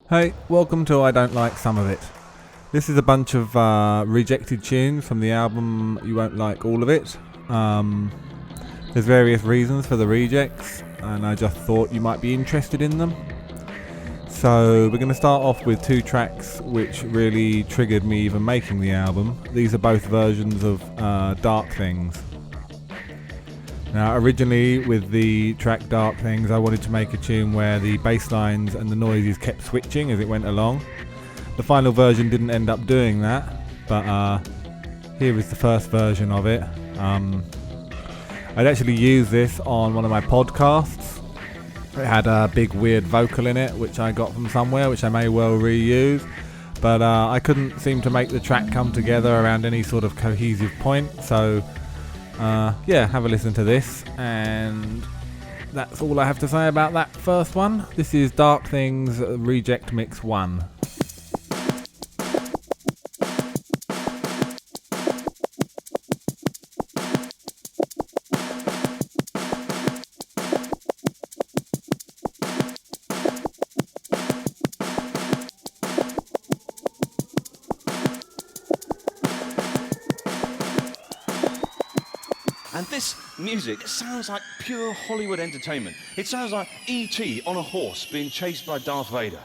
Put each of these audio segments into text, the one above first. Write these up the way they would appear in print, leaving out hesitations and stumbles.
Hey, welcome to I Don't Like Some of It. This is a bunch of rejected tunes from the album You Won't Like All of It. There's various reasons for the rejects, and I just thought you might be interested in them. So we're going to start off with two tracks which really triggered me even making the album. These are both versions of Dark Things. Now, originally with the track Dark Things, I wanted to make a tune where the bass lines and the noises kept switching as it went along. The final version didn't end up doing that, but here is the first version of it. I'd actually used this on one of my podcasts. It had a big weird vocal in it, which I got from somewhere, which I may well reuse. But I couldn't seem to make the track come together around any sort of cohesive point, so have a listen to this, and that's all I have to say about that first one. This is Dark Things Reject Mix 1. And this music sounds like pure Hollywood entertainment. It sounds like E.T. on a horse being chased by Darth Vader.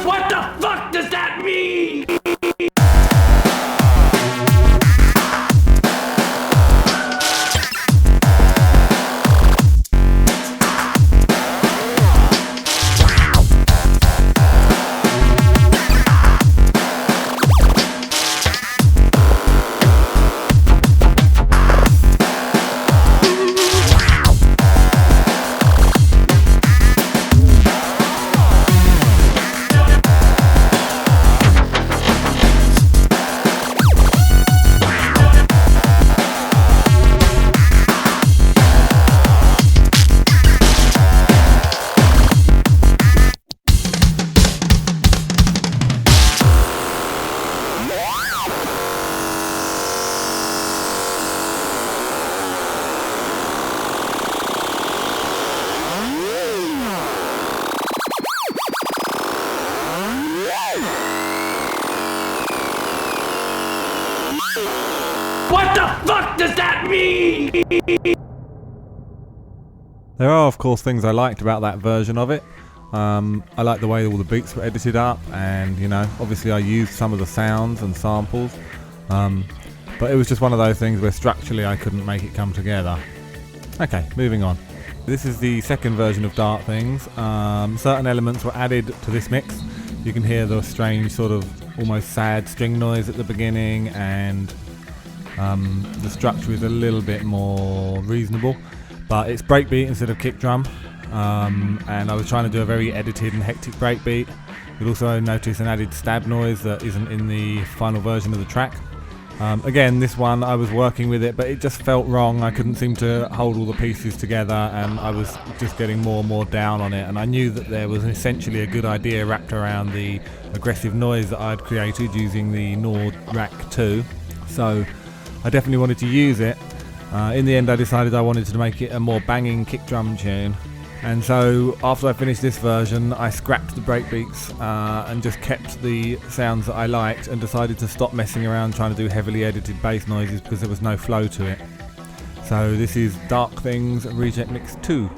What the fuck does that mean? What the fuck does that mean? There are, of course, things I liked about that version of it. I like the way all the beats were edited up, and obviously I used some of the sounds and samples, but it was just one of those things where structurally I couldn't make it come together. Okay, moving on. This is the second version of Dark Things. Certain elements were added to this mix. You can hear the strange sort of almost sad string noise at the beginning, and the structure is a little bit more reasonable, but it's breakbeat instead of kick drum, and I was trying to do a very edited and hectic breakbeat. You'll also notice an added stab noise that isn't in the final version of the track. Again, this one I was working with it, but it just felt wrong. I couldn't seem to hold all the pieces together, and I was just getting more and more down on it, and I knew that there was essentially a good idea wrapped around the aggressive noise that I'd created using the Nord Rack 2, so I definitely wanted to use it. In the end, I decided I wanted to make it a more banging kick drum tune, and so after I finished this version, I scrapped the breakbeats and just kept the sounds that I liked, and decided to stop messing around trying to do heavily edited bass noises because there was no flow to it. So this is Dark Things Reject Mix 2.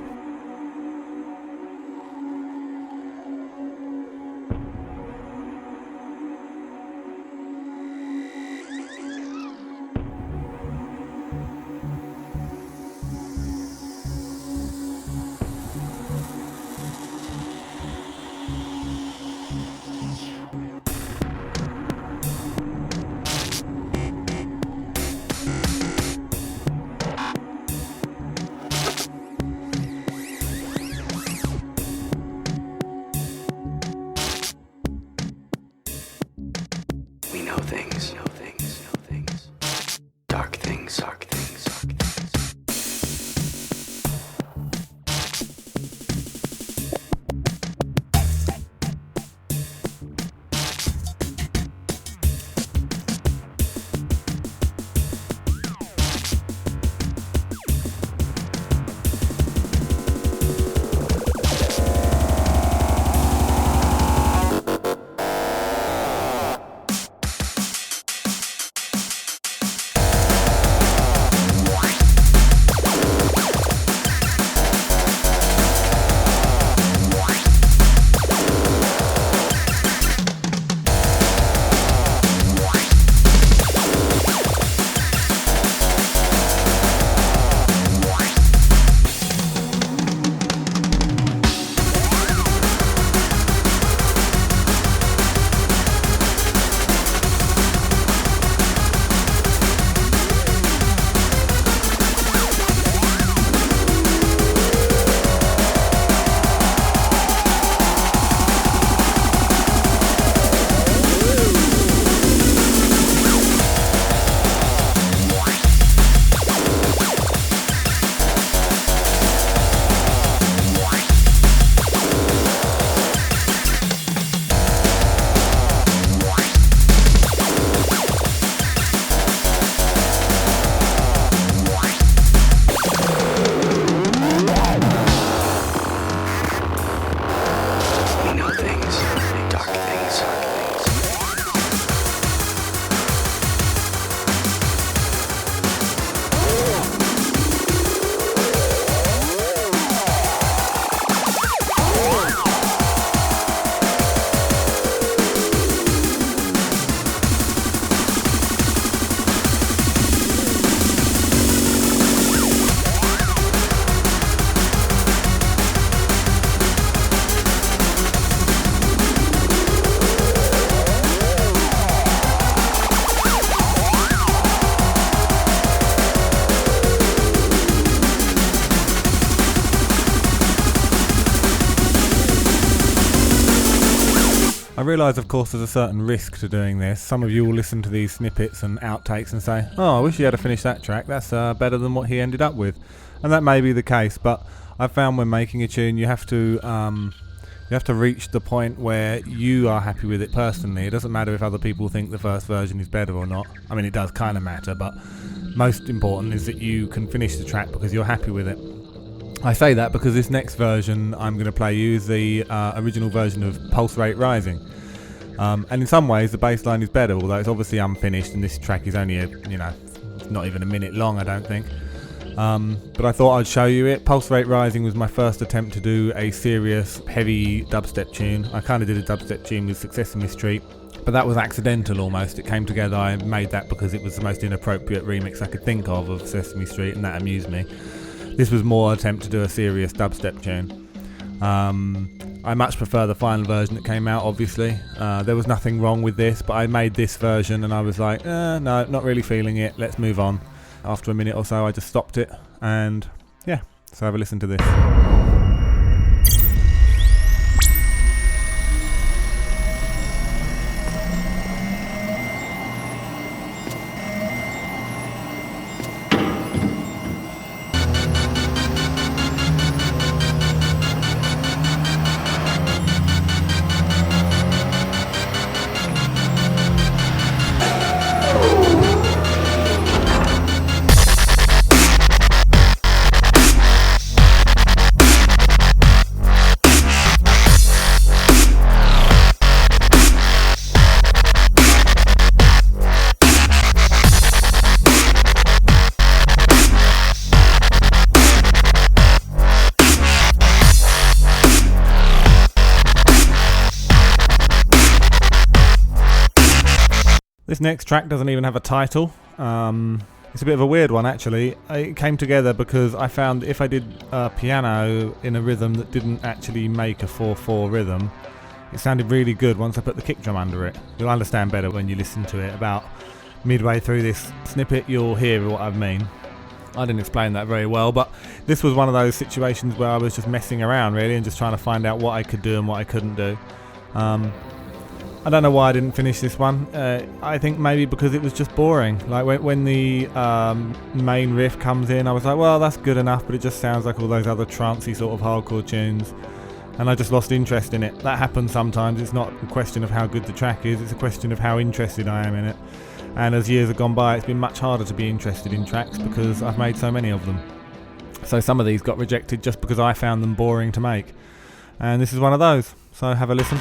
know things, know things, know things. Dark things, dark things, dark things. I realise, of course, there's a certain risk to doing this. Some of you will listen to these snippets and outtakes and say, oh, I wish he had to finish that track, that's better than what he ended up with. And that may be the case, but I've found when making a tune you have to reach the point where you are happy with it personally. It doesn't matter if other people think the first version is better or not. I mean, it does kind of matter, but most important is that you can finish the track because you're happy with it. I say that because this next version I'm going to play you is the original version of Pulse Rate Rising. And in some ways the bass line is better, although it's obviously unfinished and this track is only not even a minute long, I don't think. But I thought I'd show you it. Pulse Rate Rising was my first attempt to do a serious, heavy dubstep tune. I kind of did a dubstep tune with Sesame Street, but that was accidental almost. It came together. I made that because it was the most inappropriate remix I could think of Sesame Street, and that amused me. This was more an attempt to do a serious dubstep tune. I much prefer the final version that came out, obviously. There was nothing wrong with this, but I made this version and I was like, no, not really feeling it, let's move on. After a minute or so I just stopped it, and yeah, so have a listen to this. This next track doesn't even have a title. It's a bit of a weird one actually. It came together because I found if I did piano in a rhythm that didn't actually make a 4/4 rhythm, it sounded really good once I put the kick drum under it. You'll understand better when you listen to it. About midway through this snippet you'll hear what I mean. I didn't explain that very well, but this was one of those situations where I was just messing around really and just trying to find out what I could do and what I couldn't do. I don't know why I didn't finish this one. I think maybe because it was just boring. Like when the main riff comes in, I was like, well, that's good enough, but it just sounds like all those other trancey sort of hardcore tunes. And I just lost interest in it. That happens sometimes. It's not a question of how good the track is, it's a question of how interested I am in it. And as years have gone by, it's been much harder to be interested in tracks because I've made so many of them. So some of these got rejected just because I found them boring to make. And this is one of those. So have a listen.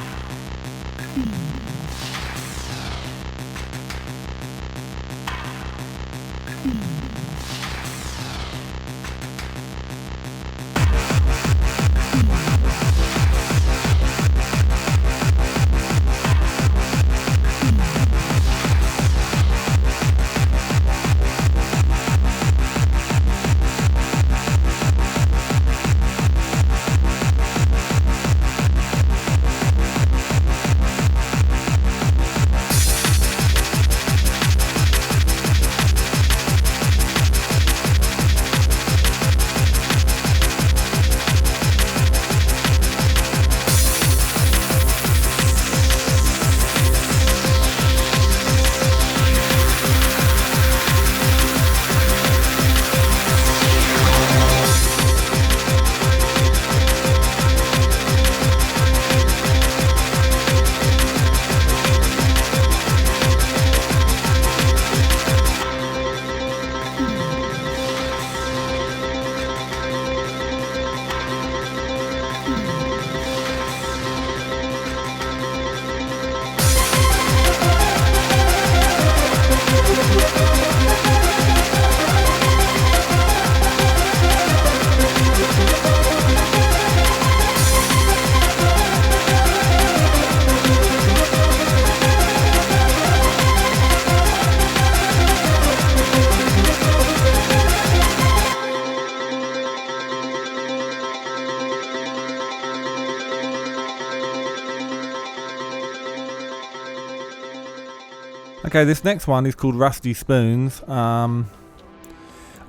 Okay, this next one is called Rusty Spoons. I'm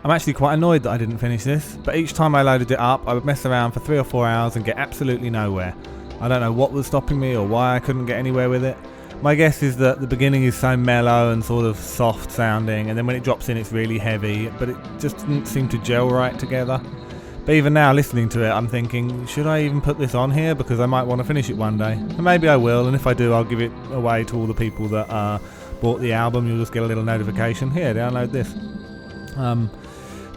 actually quite annoyed that I didn't finish this, but each time I loaded it up I would mess around for 3 or 4 hours and get absolutely nowhere. I don't know what was stopping me or why I couldn't get anywhere with it. My guess is that the beginning is so mellow and sort of soft sounding, and then when it drops in it's really heavy, but it just didn't seem to gel right together. But even now, listening to it, I'm thinking, should I even put this on here? Because I might want to finish it one day. And maybe I will, and if I do, I'll give it away to all the people that bought the album. You'll just get a little notification. Here, download this.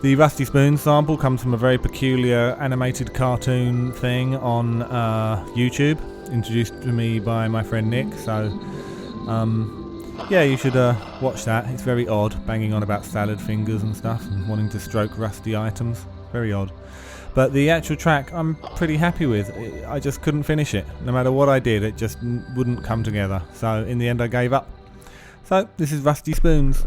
The Rusty Spoons sample comes from a very peculiar animated cartoon thing on YouTube, introduced to me by my friend Nick. So, yeah, you should watch that. It's very odd, banging on about salad fingers and stuff, and wanting to stroke rusty items. Very odd. But the actual track I'm pretty happy with. I just couldn't finish it. No matter what I did, it just wouldn't come together. So in the end I gave up. So this is Rusty Spoons.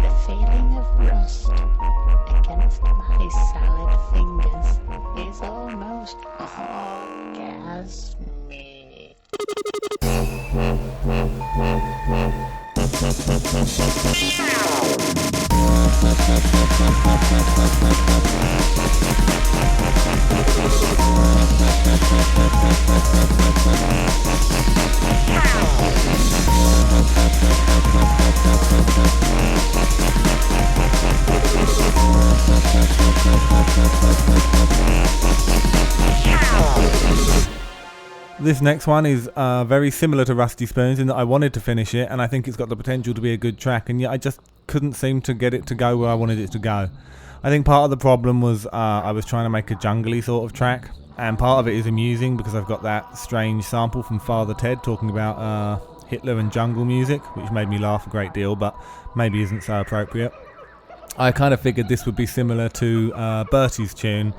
The feeling of rust against my salad fingers is almost orgasmic. This next one is very similar to Rusty Spoons in that I wanted to finish it, and I think it's got the potential to be a good track, and yet I just couldn't seem to get it to go where I wanted it to go. I think part of the problem was I was trying to make a jungly sort of track, and part of it is amusing because I've got that strange sample from Father Ted talking about Hitler and jungle music, which made me laugh a great deal, but maybe isn't so appropriate. I kind of figured this would be similar to Bertie's tune,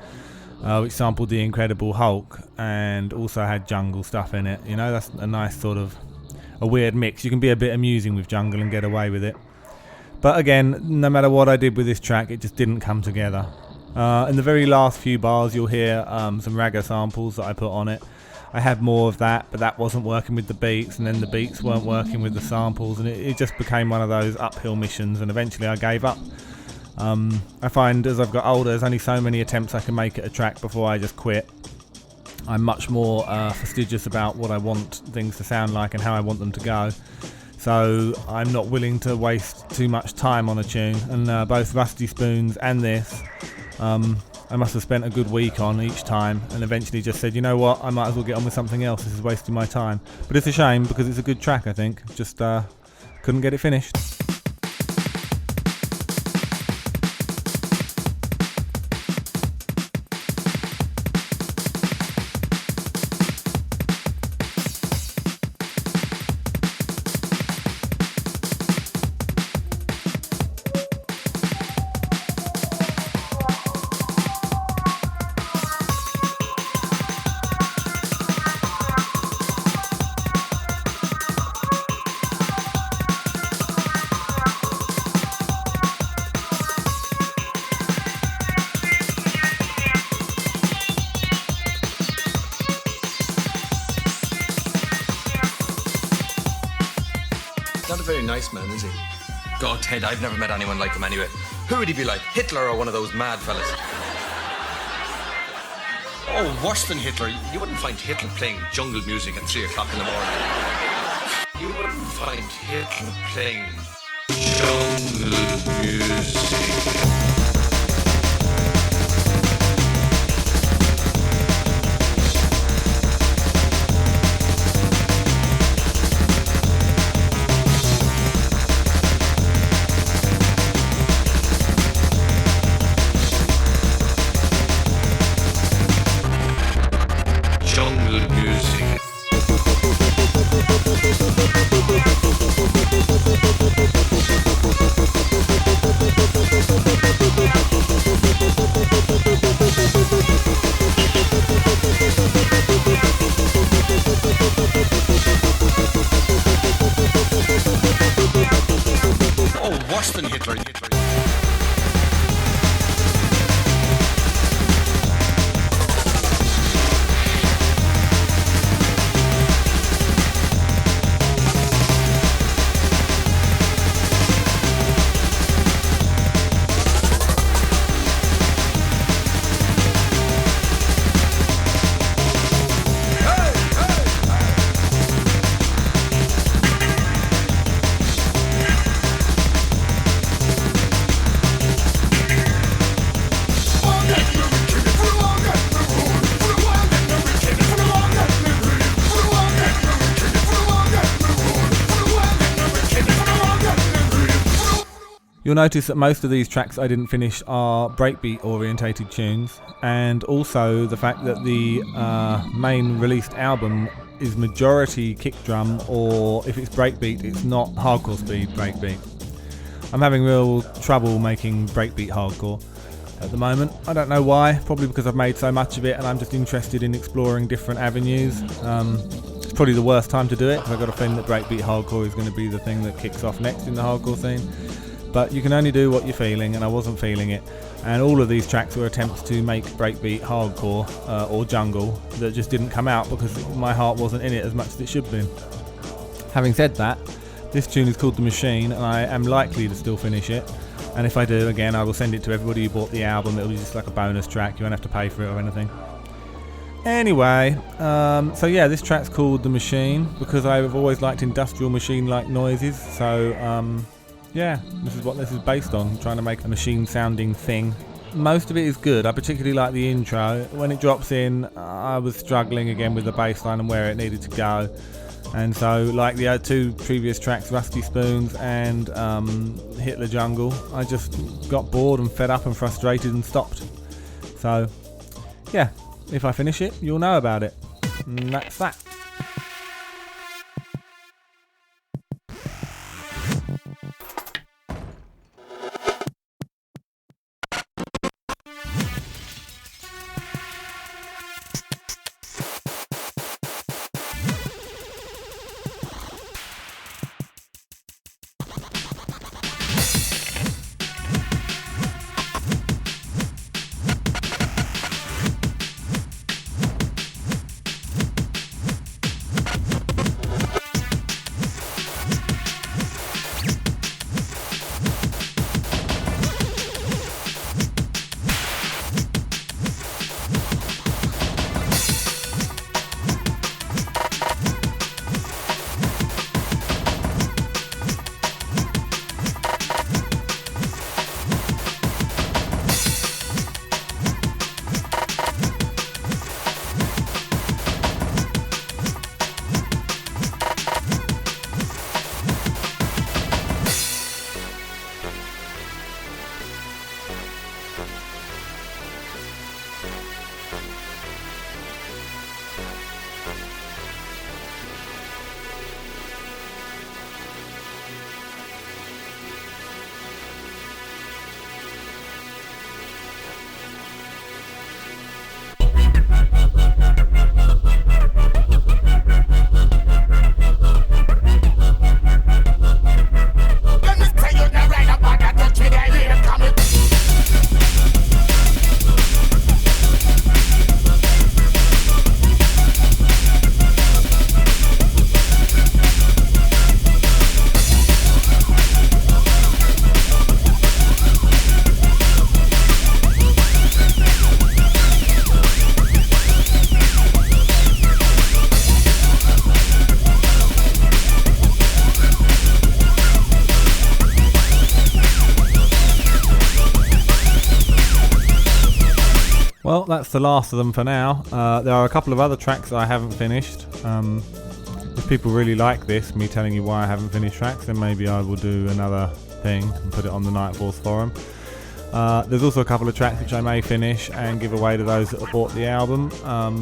which sampled the Incredible Hulk and also had jungle stuff in it. You know, that's a nice sort of a weird mix. You can be a bit amusing with jungle and get away with it. But again, no matter what I did with this track, it just didn't come together. In the very last few bars, you'll hear some ragga samples that I put on it. I had more of that, but that wasn't working with the beats, and then the beats weren't working with the samples, and it just became one of those uphill missions, and eventually I gave up. I find as I've got older, there's only so many attempts I can make at a track before I just quit. I'm much more fastidious about what I want things to sound like and how I want them to go. So I'm not willing to waste too much time on a tune. And both Rusty Spoons and this, I must have spent a good week on each time, and eventually just said, you know what, I might as well get on with something else. This is wasting my time. But it's a shame because it's a good track, I think. Just couldn't get it finished. Not a very nice man, is he? God, Ted, I've never met anyone like him anyway. Who would he be like? Hitler or one of those mad fellas? Oh, worse than Hitler. You wouldn't find Hitler playing jungle music at 3 o'clock in the morning. You wouldn't find Hitler playing jungle music. Oh, worse than Hitler. You'll notice that most of these tracks I didn't finish are breakbeat orientated tunes, and also the fact that the main released album is majority kick drum, or if it's breakbeat it's not hardcore speed breakbeat. I'm having real trouble making breakbeat hardcore at the moment. I don't know why, probably because I've made so much of it and I'm just interested in exploring different avenues. It's probably the worst time to do it because I've got a feeling that breakbeat hardcore is going to be the thing that kicks off next in the hardcore scene. But you can only do what you're feeling, and I wasn't feeling it. And all of these tracks were attempts to make breakbeat hardcore or jungle that just didn't come out because my heart wasn't in it as much as it should have been. Having said that, this tune is called The Machine, and I am likely to still finish it. And if I do, again, I will send it to everybody who bought the album. It'll be just like a bonus track. You won't have to pay for it or anything. Anyway, so yeah, this track's called The Machine because I've always liked industrial machine-like noises. So yeah, this is what this is based on, trying to make a machine-sounding thing. most of it is good. I particularly like the intro. When it drops in, I was struggling again with the bass line and where it needed to go. And so, like the 2 previous tracks, Rusty Spoons and Hitler Jungle, I just got bored and fed up and frustrated and stopped. So, yeah, if I finish it, you'll know about it. And that's that. Well, that's the last of them for now. There are a couple of other tracks that I haven't finished. If people really like this, me telling you why I haven't finished tracks, then maybe I will do another thing and put it on the Nightfalls forum. There's also a couple of tracks which I may finish and give away to those that have bought the album,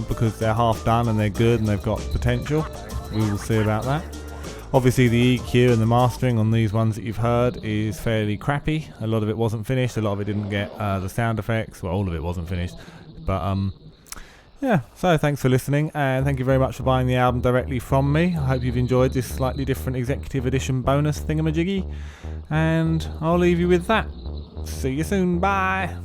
because they're half done and they're good and they've got potential. We will see about that. Obviously the EQ and the mastering on these ones that you've heard is fairly crappy. A lot of it wasn't finished, a lot of it didn't get the sound effects, well, all of it wasn't finished. But yeah, so thanks for listening, and thank you very much for buying the album directly from me. I hope you've enjoyed this slightly different executive edition bonus thingamajiggy, and I'll leave you with that. See you soon, bye!